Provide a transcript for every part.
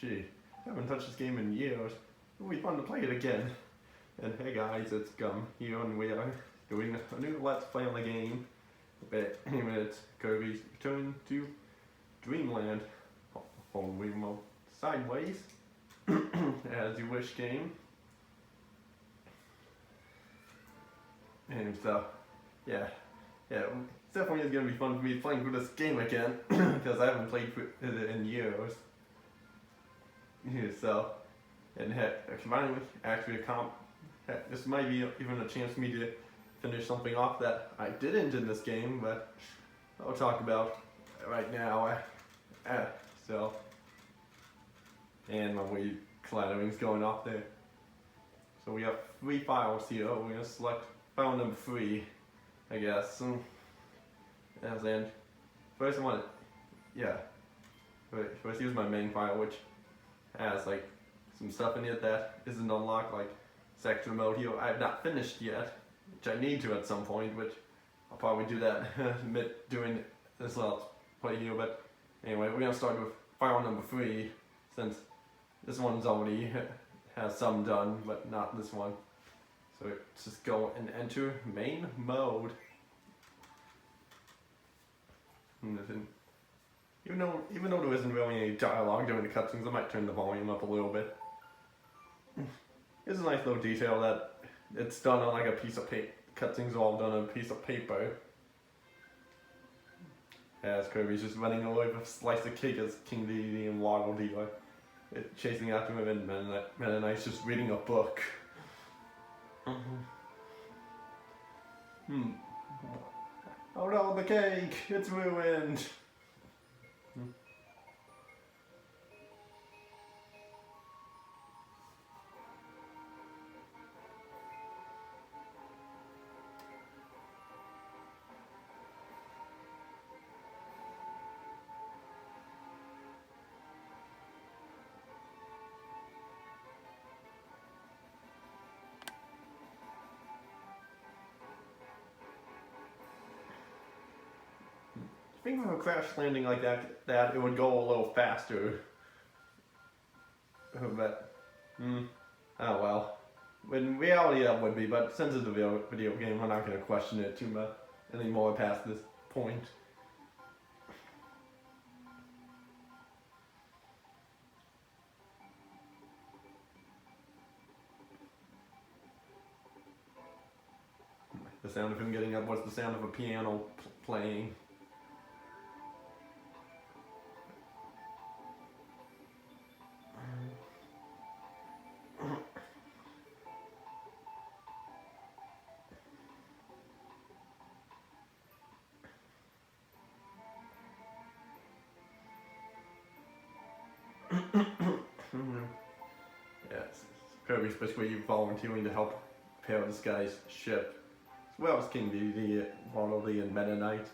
gee, I haven't touched this game in years. It'll be fun to play it again. And hey guys, it's Gum here, and we are doing a new Let's Play on the game. But anyway, it's Kirby's Return to Dreamland. Hold remote sideways. As you wish game. And so, yeah, it definitely is going to be fun for me playing through this game again, because I haven't played it in years. So, and heck, finally, actually, this might be even a chance for me to finish something off that I didn't in this game, but I'll talk about right now. So, and my weed clattering's going off there. So we have 3 files here. We're gonna select file number 3, I guess. And then first I want to, first use my main file, which has like some stuff in it that isn't unlocked, like sector mode here. I have not finished yet, which I need to at some point, which I'll probably do that doing this Let's Play here. But anyway, we're gonna start with file number 3, since this one's already has some done, but not this one. So let's just go and enter main mode. And then, even though there isn't really any dialogue during the cutscenes, I might turn the volume up a little bit. It's a nice little detail that it's done on like a piece of paper. Cutscenes are all done on a piece of paper. As Kirby's just running away with a slice of cake as King Dedede and Waddle Dee are chasing after him, and Meta Knight's just reading a book. Oh no, the cake! It's ruined! I think with a crash landing like that it would go a little faster. But, oh well. In reality that would be, but since it's a video game, I'm not going to question it too much anymore past this point. The sound of him getting up was the sound of a piano playing. Yes, Kirby's basically volunteering to help repair this guy's ship, as well as King Dedede, Waddle Dee, and Meta Knight.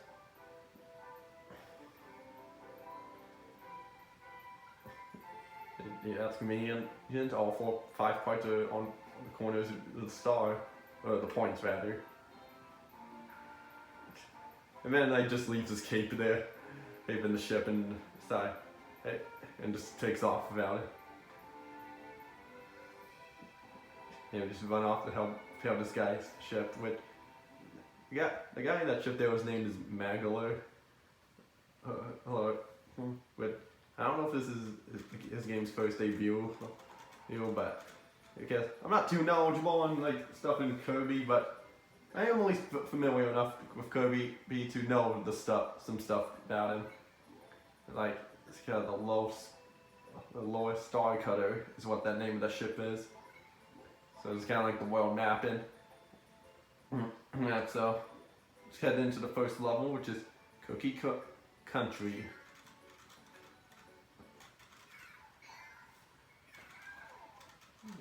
Yeah, that's convenient. All 5 parts are on the corners of the star, or the points rather. And Meta Knight just leaves his cape there, cape in the ship and side, and just takes off without it. Just run off to help repair this guy's ship. With the guy in that ship there was named as Magler. Hello. But I don't know if this is his game's first debut, but I guess I'm not too knowledgeable on like stuff in Kirby, but I am at least familiar enough with Kirby to know some stuff about him. Like it's kind of the lowest star cutter is what that name of the ship is. So it's kind of like the world mapping. Yeah, so let's head into the first level, which is Cookie Country.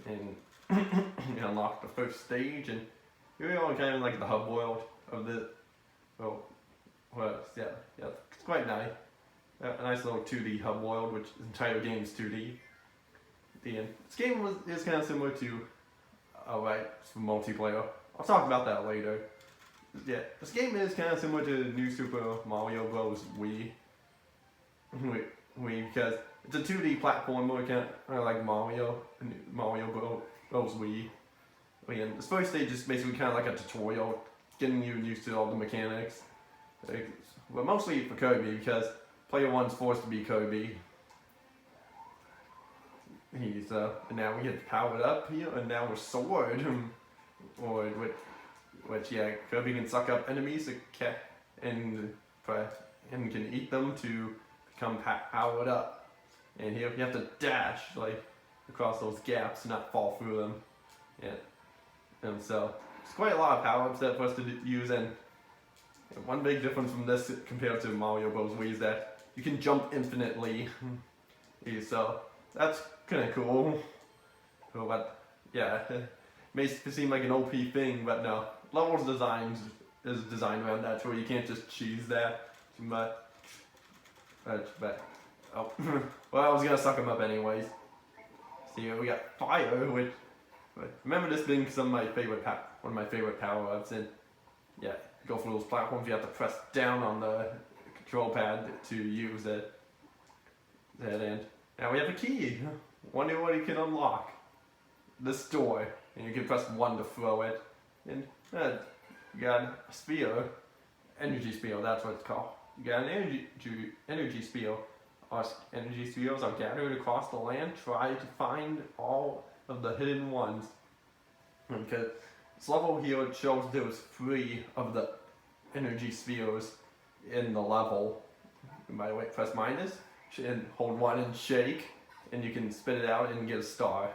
And you unlock the first stage, and here we are kind of like the hub world of the, it's quite nice. A nice little 2D hub world, which the entire game is 2D. This game is kind of similar to, it's for multiplayer. I'll talk about that later. Yeah, this game is kind of similar to New Super Mario Bros. Wii, because it's a 2D platformer, kind of like Mario and Mario Bros. Wii. And this first stage is basically kind of like a tutorial, getting you used to all the mechanics. But mostly for Kirby, because player 1's forced to be Kirby. And now we get powered up here, and now we're Sword, or which yeah, Kirby can suck up enemies and can eat them to become powered up. And here you have to dash like across those gaps, not fall through them. And so it's quite a lot of power-ups that for us to use. And one big difference from this compared to Mario Bros. Wii is that you can jump infinitely. So that's kind of cool. But yeah, it may seem like an OP thing, but no. Levels is designed around that, where you can't just choose that. But oh, well, I was gonna suck them up anyways. See, we got fire, which remember this being one of my favorite power-ups. And yeah, go for those platforms. You have to press down on the control pad to use it. And now we have a key. Wonder what you can unlock. This door, and you can press 1 to throw it. And you got a spear, energy spear. That's what it's called. You got an energy spear. Our energy spears are gathered across the land. Try to find all of the hidden ones. Because this level here, it shows there was 3 of the energy spheres in the level. And by the way, press minus and hold 1 and shake, and you can spit it out and get a star.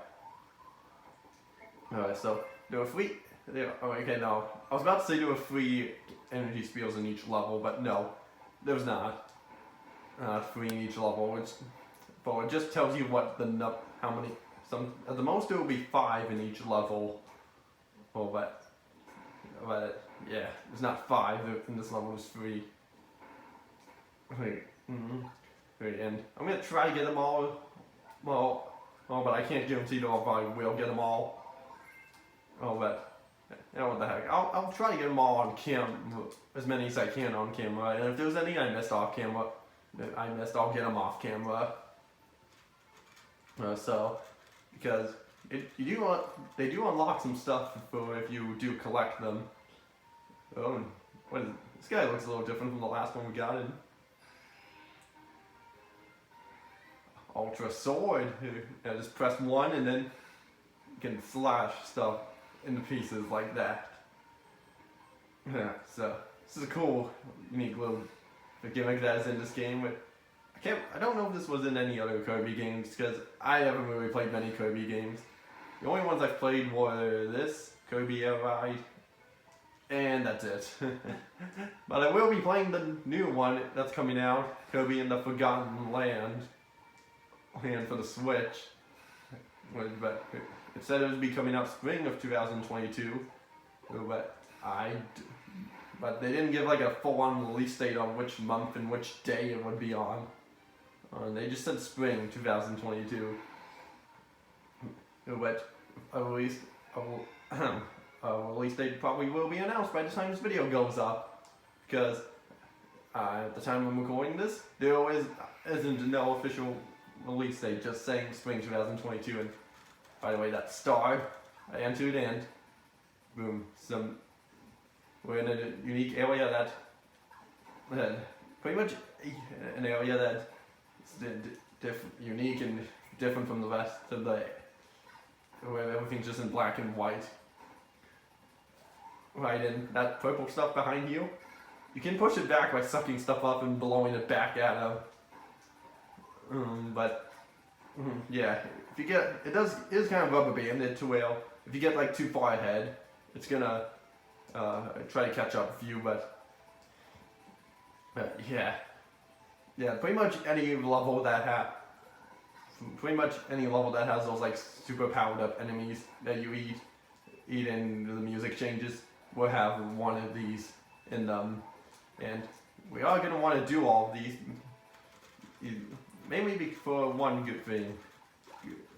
Alright, so there were 3. Okay, no. I was about to say there were 3 energy spheres in each level, but no, there's not. 3 in each level, but it just tells you what how many. At the most there will be 5 in each level. Well, but yeah, there's not 5 in this level. There's 3. And I'm gonna try to get them all. But I can't guarantee that if I will get them all. But you know what the heck? I'll try to get them all on camera, as many as I can on camera. And if there's any I missed off camera, I'll get them off camera. Because they do unlock some stuff for if you do collect them. Oh, this guy looks a little different from the last one we got in. Ultra Sword. Just press 1 and then you can slash stuff into pieces like that. Yeah, so this is a cool, unique little gimmick that is in this game. I don't know if this was in any other Kirby games, because I haven't really played many Kirby games. The only ones I've played were this, Kirby Air Ride, and that's it. But I will be playing the new one that's coming out, Kirby in the Forgotten Land, and for the Switch. But it said it would be coming out spring of 2022, but they didn't give like a full-on release date on which month and which day it would be on. They just said spring 2022. But a release date probably will be announced by the time this video goes up. Because at the time I'm recording this, there isn't no official release date, just saying spring 2022. And by the way, that star I entered in, boom, we're in a unique area that pretty much an area that's unique and different from the rest of where everything's just in black and white. Right, and that purple stuff behind you, you can push it back by sucking stuff up and blowing it back at them. Yeah, if you get, it is kind of rubber banded to where if you get like too far ahead, it's gonna try to catch up with you. But yeah, pretty much any level that has those like super powered up enemies that you eat and the music changes will have one of these in them. And we are gonna want to do all of these. Mainly for one good thing.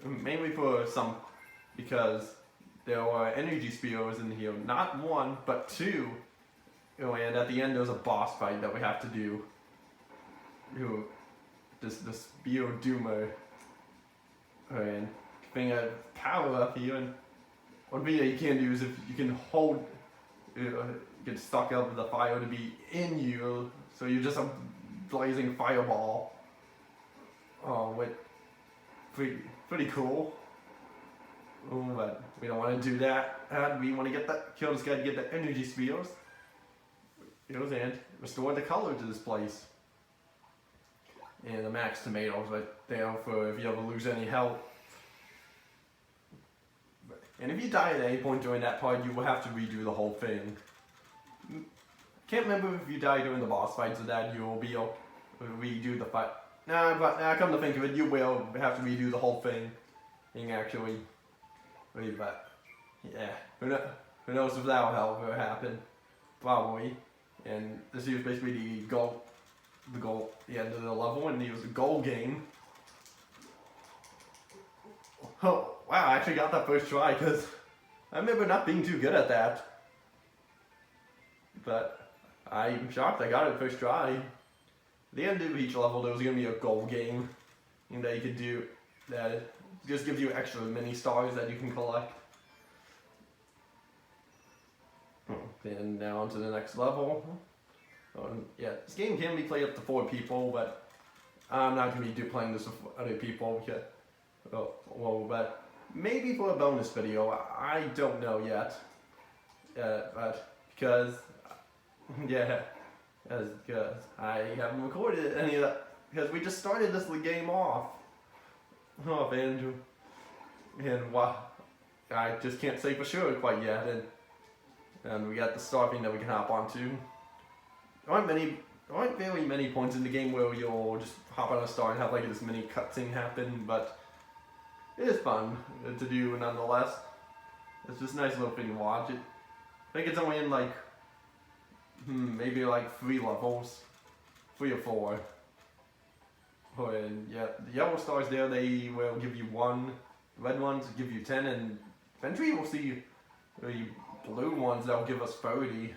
Mainly for some, because there are energy spheres in here. Not 1, but 2. And at the end there's a boss fight that we have to do. the spear doomer. And thing a power up here, and one thing that you can do is if you can hold, get stuck up with the fire to be in you, so you're just a blazing fireball. Oh, wait, pretty cool. Oh, but we don't want to do that. And we want to kill this guy to get the energy spears. And restore the color to this place. And the max tomatoes right there for if you ever lose any health. And if you die at any point during that part, you will have to redo the whole thing. Can't remember if you die during the boss fights or that you will be able to redo the fight. But come to think of it, you will have to redo the whole thing. Actually. But, yeah, who knows if that will help or happen. Probably. And this is basically the goal, the end of the level, and it was a goal game. Oh, wow, I actually got that first try, because I remember not being too good at that. But I'm shocked I got it first try. At the end of each level, there was going to be a goal game that you could do that just gives you extra mini stars that you can collect. Then now on to the next level. Yeah, this game can be played up to 4 people, but I'm not going to be playing this with other people. But maybe for a bonus video, I don't know yet. But because I haven't recorded any of that, because we just started this game off. And I just can't say for sure quite yet. And we got the star thing that we can hop onto. There aren't very many points in the game where you'll just hop on a star and have like this mini cutscene happen, but it is fun to do nonetheless. It's just a nice little thing to watch. I think it's only in like, maybe like 3 levels, 3 or 4. And yeah, the yellow stars there, they will give you 1, red ones give you 10, and eventually we'll see the blue ones that will give us 30. And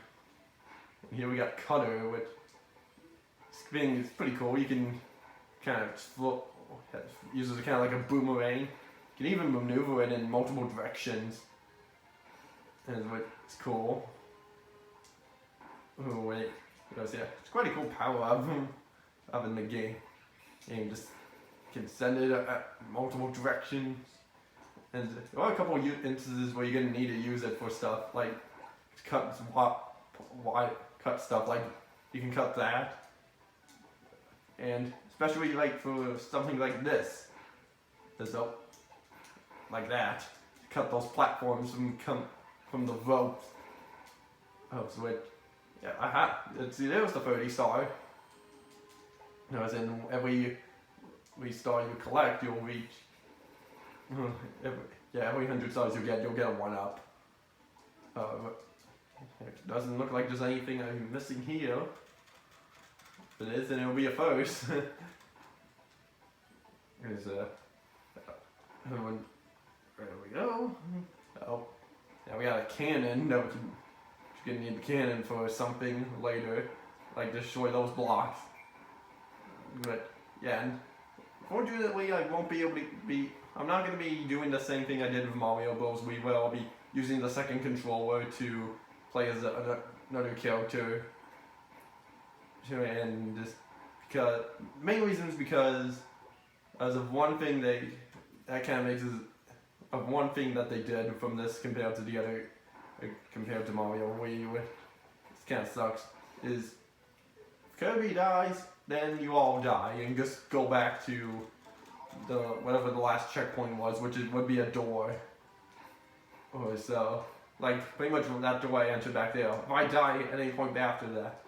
here we got Cutter, which thing is pretty cool. You can kind of float, uses it kind of like a boomerang. You can even maneuver it in multiple directions. And it's cool. Oh wait, yeah, it's quite a cool power up in the game. And you just can send it at multiple directions. And there are a couple of instances where you're gonna need to use it for stuff like cut stuff. Like you can cut that, and especially like for something like this, like that, cut those platforms from the rope. Oh, so see, there was the 30 star. As in every star you collect, you'll reach. Every 100 stars you'll get a 1-up. It doesn't look like there's anything I'm missing here. If it is, then it'll be a first. There we go. Oh, now we got a cannon. No, you're gonna need the cannon for something later, like destroy those blocks. But yeah, and unfortunately, I won't be able to be. I'm not going to be doing the same thing I did with Mario Bros. We will be using the second controller to play as another character. And just because main reason is because as of one thing that kind of makes of one thing that they did from this compared to the other compared to Mario Wii, which kind of sucks, is if Kirby dies, then you all die and just go back to whatever the last checkpoint was, which would be a door. So, like pretty much from that door I entered back there. If I die at any point after that,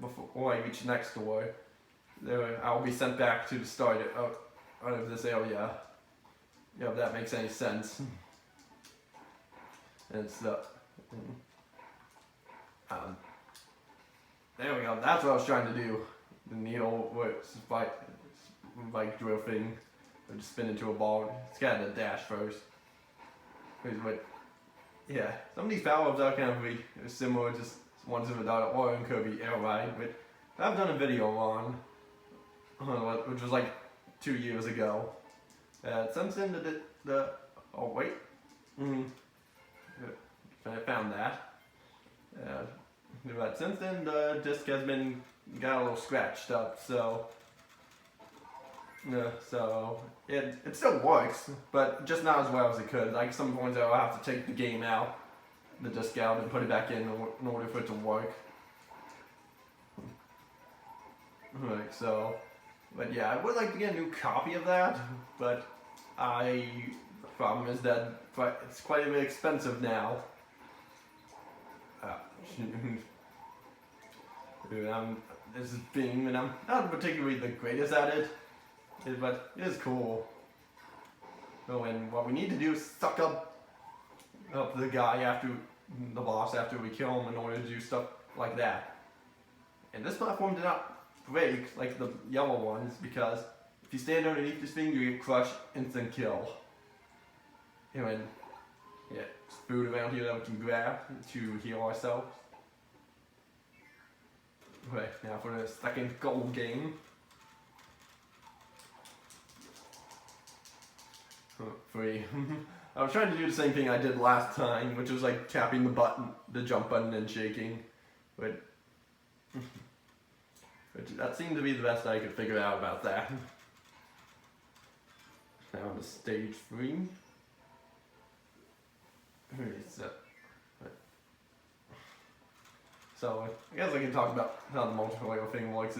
before I reach the next door, I'll be sent back to the start out of this area. Yeah, if that makes any sense. And so, there we go. That's what I was trying to do. The needle works like drill thing. I just spin into a ball. It's got a dash first. But yeah, some of these power-ups are kind of similar, just ones in the or in Kirby Air Ride, but I've done a video on which was like 2 years ago. Since then, oh wait, I found that. But since then, the disc has got a little scratched up, so it still works, but just not as well as it could. Like some points, I'll have to take the game out, the disc out, and put it back in order for it to work. Right, so, but yeah, I would like to get a new copy of that, but the problem is that it's quite a bit expensive now. This is Beam, and I'm not particularly the greatest at it, but it is cool. So, and what we need to do is suck up the guy the boss after we kill him in order to do stuff like that. And this platform did not break like the yellow ones, because if you stand underneath this thing, you get crushed, instant kill. And yeah, just food around here that we can grab to heal ourselves. Right, now for the second gold game. Free. I was trying to do the same thing I did last time, which was like tapping the jump button and shaking. But that seemed to be the best I could figure out about that. Now on to stage 3. So I guess I can talk about how the multiplayer thing works.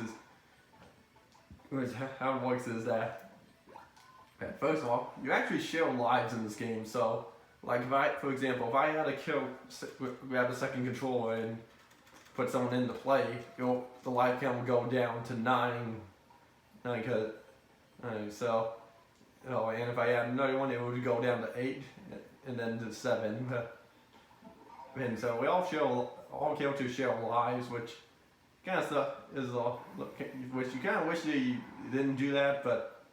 How it works is that, first of all, you actually share lives in this game. So, like for example, if I had to grab the second controller and put someone into play, the life count will go down to 9. And if I add another one, it would go down to 8, and then to 7. And so we all kill to share lives, which kind of stuff which you kind of wish you didn't do that, but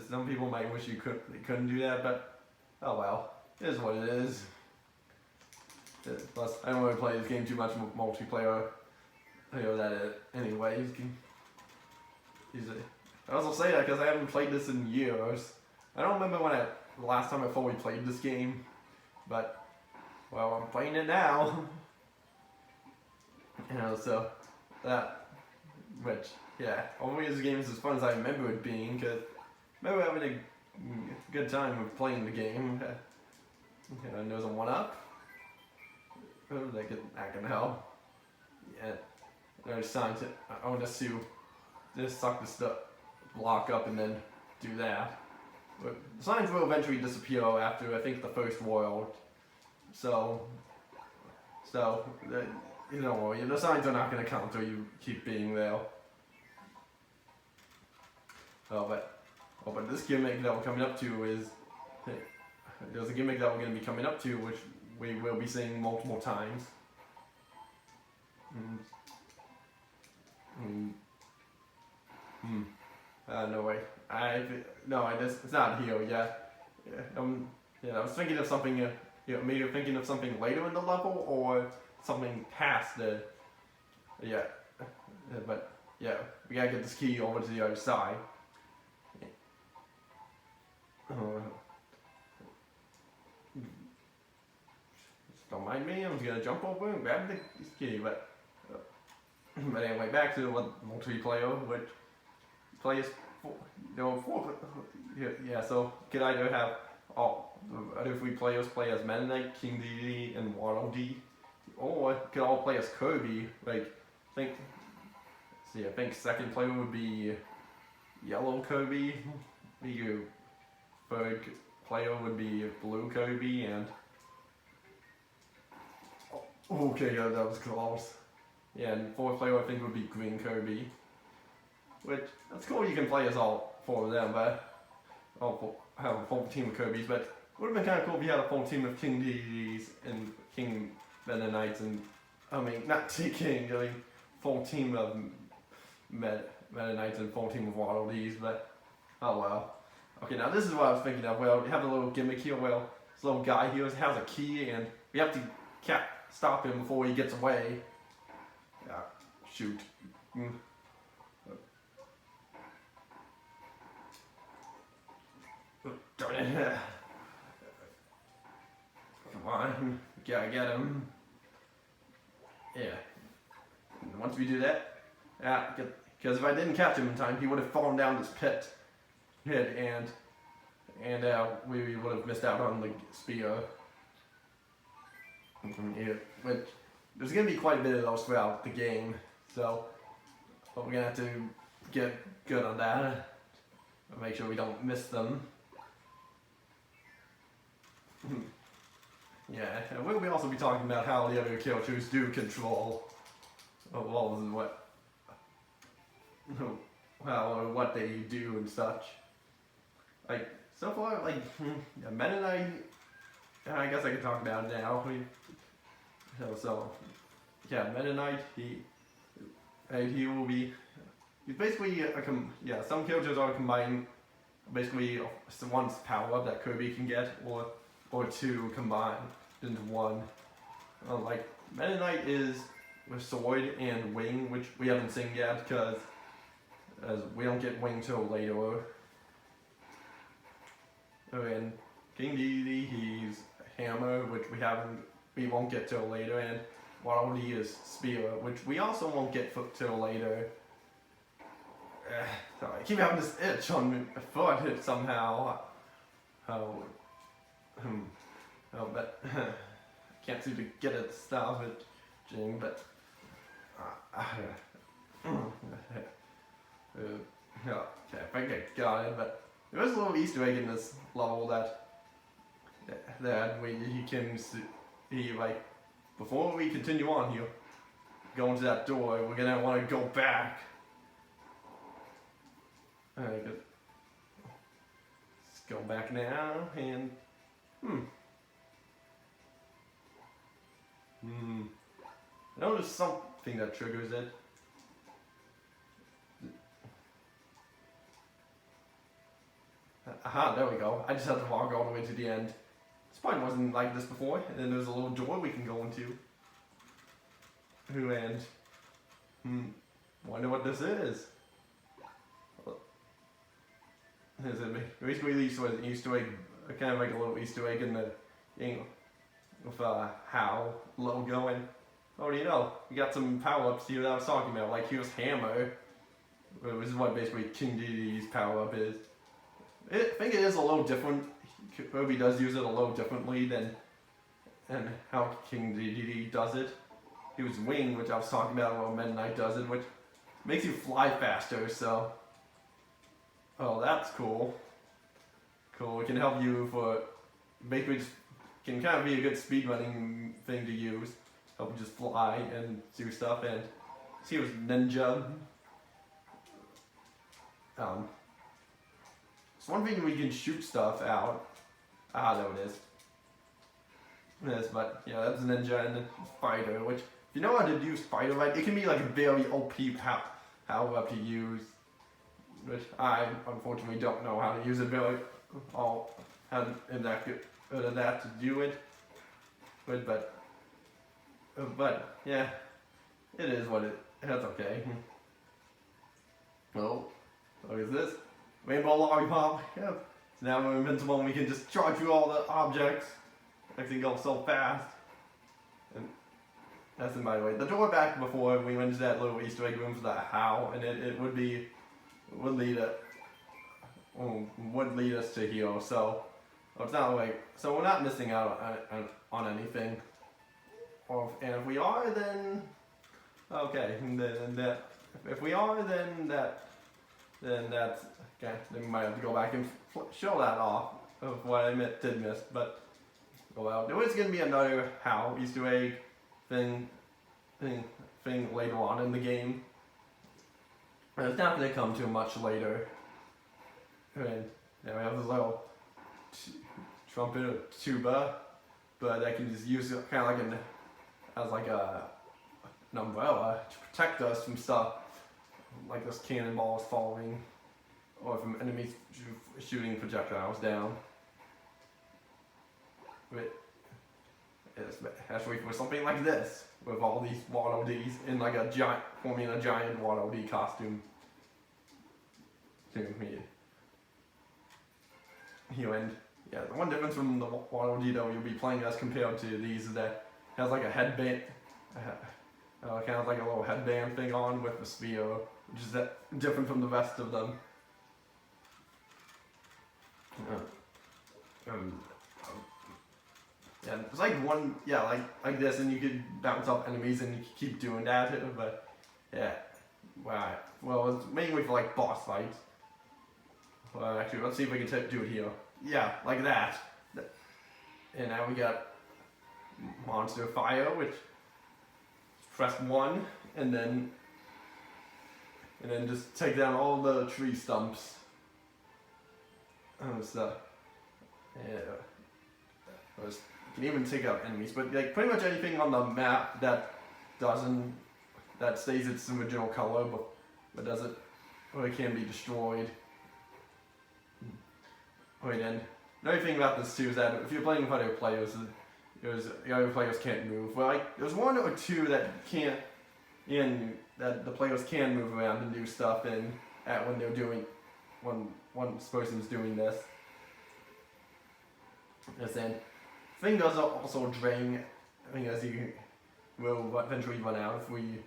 some people might wish they couldn't do that, but oh well, it is what it is. Plus, I don't really play this game too much multiplayer. Anyways, I also say that because I haven't played this in years. I don't remember the last time I fully played this game, but well, I'm playing it now. So that, which yeah, hopefully this game is as fun as I remember it being, because I remember having a good time with playing the game. And there's a 1-up. Oh, that can help. Yeah, there's signs. I want to just suck the stuff, block up, and then do that. But the signs will eventually disappear after I think the first world. So don't worry, the signs are not going to come until you keep being there. But this gimmick that we're coming up to is, there's a gimmick that we're going to be coming up to, which we will be seeing multiple times. No way. It's not here yet. I was thinking of something. Maybe you're thinking of something later in the level, or something past the. But yeah, we gotta get this key over to the other side. Don't mind me. I'm just gonna jump over and grab this key, but anyway, back to what multiplayer, which plays so could either have all the other 3 players play as Meta Knight, King Dedede, and Waddle Dee, or could all play as Kirby. Like, I think second player would be Yellow Kirby, your third player would be Blue Kirby, and okay, yeah, that was close. Yeah, and fourth player I think would be Green Kirby. Which, that's cool, you can play as all 4 of them, but have a full team of Kirbys, but it would have been kind of cool if you had a full team of King Dededes and King Meta Knights, and full team of Meta Knights and full team of Waddle Dees, but oh well. Okay, now this is what I was thinking of. Well, we have a little gimmick here. Well, this little guy here has a key, and we have to stop him before he gets away. Shoot. gotta get him. Yeah. And once we do that, because if I didn't catch him in time, he would have fallen down this pit, and we would have missed out on the spear. Yeah, but there's gonna be quite a bit of those throughout the game, so we're gonna have to get good on that. Make sure we don't miss them. Yeah, and we'll also be talking about how the other characters do control what they do and such. Like so far, like yeah, Mennonite. I guess I can talk about it now. So yeah, Mennonite. He will be. He's basically some characters are combining basically one's power up that Kirby can get, or two combined into one. Like Mennonite is with sword and wing, which we haven't seen yet because we don't get wing till later. And King Dedede, he's hammer, which we won't get till later, and Waddle Dee is spear, which we also won't get till later. So I keep having this itch on my foot somehow. But I can't seem to get it to stop it, Jing, but yeah, okay, I think I got it, but there is a little Easter egg in this level that you can see, like, before we continue on here, go into that door, we're gonna want to go back. Alright, good. Let's go back now, and I know there's something that triggers it. Aha, there we go. I just had to walk all the way to the end. This part wasn't like this before, and then there's a little door we can go into. And wonder what this is. Is it basically an Easter egg, kind of like a little Easter egg in the with HOW logo, and oh, you know, we got some power-ups here that I was talking about, like here's Hammer, which is what basically King Dedede's power-up is. I think it is a little different. Kirby does use it a little differently than how King Dedede does it. Here's Wing, which I was talking about, while Mennonite does it, which makes you fly faster, so oh, that's cool. Cool, it can help you for basically just can kind of be a good speedrunning thing to use. Help you just fly and do stuff. And see, here's Ninja. It's one thing we can shoot stuff out. Ah, there it is. Yes, but yeah, that's Ninja and Spider, which if you know how to do Spider right, it can be like a very OP power up to use. Which I unfortunately don't know how to use it very that to do it. But yeah, it is what that's okay. Well, what is this? Rainbow Lollipop. Yeah. So now we're invincible and we can just charge through all the objects. Everything goes so fast. And that's by the way. The door back before we went to that little Easter egg room for that HOW, and it would lead us to here. So it's not like we're not missing out on anything. And if we are, then okay. If we are, then that's okay. Then we might have to go back and show that off of what I did miss. But well, there is going to be another HOW Easter egg thing later on in the game. And it's not going to come too much later. And now we have this little trumpet or tuba, but I can just use it kind of like an umbrella to protect us from stuff like this cannonballs falling or from enemies shooting projectiles down. But especially for something like this, with all these Waddle Dees in like forming a giant Waddle Dee costume. Here, and Yeah, the one difference from the Waddle Dee you'll be playing as compared to these is that it has like a headband, kind of like a little headband thing on with the spear, which is different from the rest of them. Yeah, it's like one, yeah, like this, and you could bounce off enemies and you could keep doing that, but yeah, right. Well, it's mainly for like boss fights. Well, actually, let's see if we can do it here. Yeah, like that. And now we got Monster Fire, which press 1, and then just take down all the tree stumps. So, yeah. You can even take out enemies, but like pretty much anything on the map that stays its original color, but doesn't, or it can be destroyed. Wait, and another thing about this too is that if you're playing with other players, the other players can't move. Well, like there's one or two that can't, that the players can move around and do stuff in when they're doing, when one person's doing this. And then thing does also drain, as you will eventually run out if we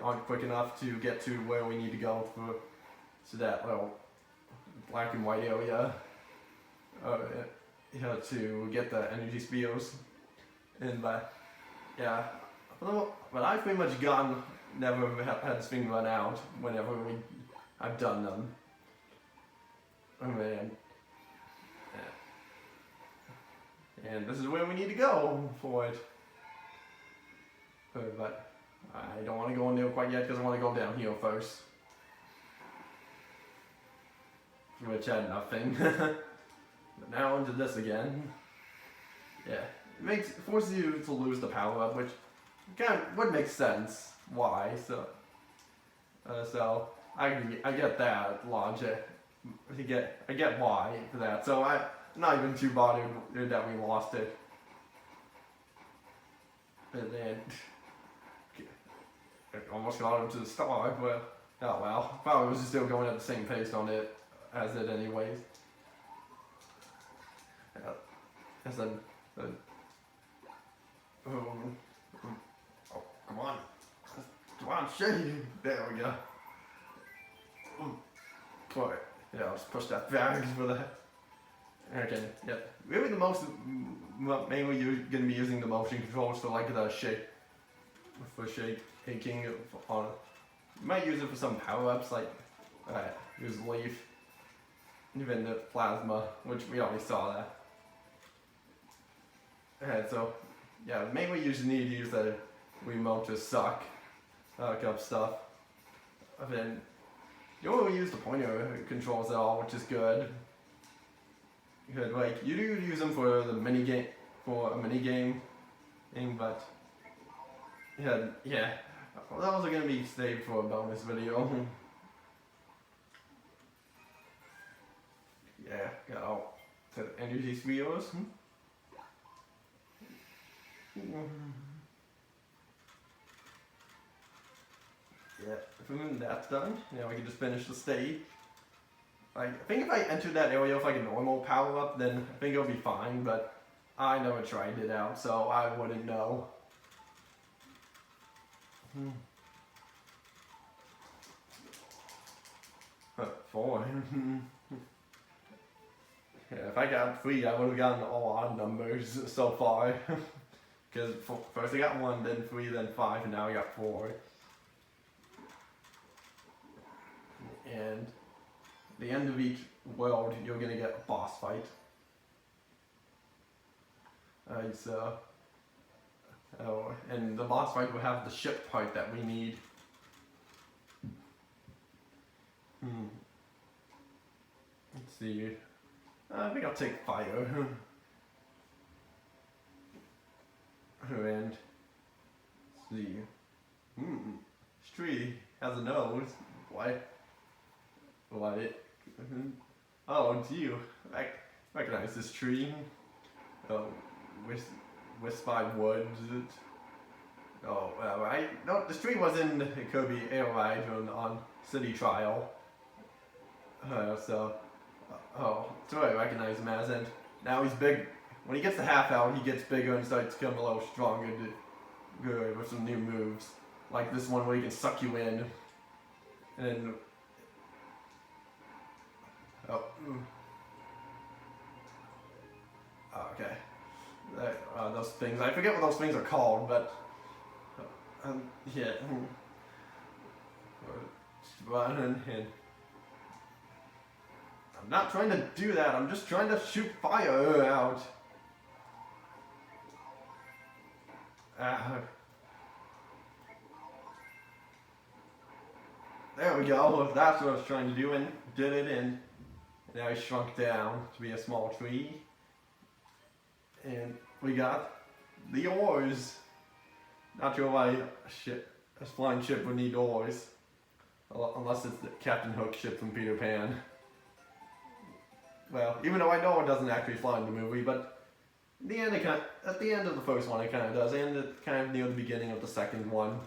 aren't quick enough to get to where we need to go to that little black and white area to get the energy spears. And but I've pretty much never had this thing run out whenever I've done them. Oh man. And this is where we need to go for it. But I don't want to go in there quite yet because I want to go down here first. Which had nothing. But now into this again. Yeah. It forces you to lose the power up, which kind of would make sense. Why? So I get that logic. I get why for that. So I'm not even too bothered that we lost it. And then almost got him to the star, but oh well. Probably was still going at the same pace on it as it anyways. Oh, come on, shake. There we go. Boy, yeah, let's push that back for that. Okay, yeah. Really mainly you're going to be using the motion controls for like the shaking on. You might use it for some power-ups like use leaf, even the plasma, which we already saw that. Okay, so yeah, mainly you just need to use the remote to suck up stuff. And then you don't really use the pointer controls at all, which is good. Good, like you do use them for the mini game, but yeah, well, those are gonna be saved for a bonus video. Yeah, got all the energy spheres. Yeah, that's done. Now we can just finish the stage. I think if I entered that area with like a normal power up, then I think it'll be fine, but I never tried it out, so I wouldn't know. 4. Yeah, if I got 3, I would have gotten all odd numbers so far. Because first I got 1, then 3, then 5, and now I got 4. And at the end of each world, you're gonna get a boss fight. And the boss fight will have the ship part that we need. Let's see. I think I'll take fire. And let's see. This tree has a nose. Why? Oh, it's you. I recognize this tree. Oh, Wispy Woods. Oh, well, no, this tree was in Kirby Air Ride on City Trial. Oh, that's what I recognize him as, and now he's big. When he gets to half out, he gets bigger and starts to become a little stronger with some new moves. Like this one where he can suck you in. And oh, okay. Those things. I forget what those things are called, but yeah. Running and I'm not trying to do that. I'm just trying to shoot fire out. There we go. That's what I was trying to do, and did it. And now he shrunk down to be a small tree. And we got the oars. Not sure why a flying ship would need oars. Unless it's the Captain Hook ship from Peter Pan. Well, even though I know it doesn't actually fly in the movie, but at the end of the first one it kind of does, and kind of near the beginning of the second one.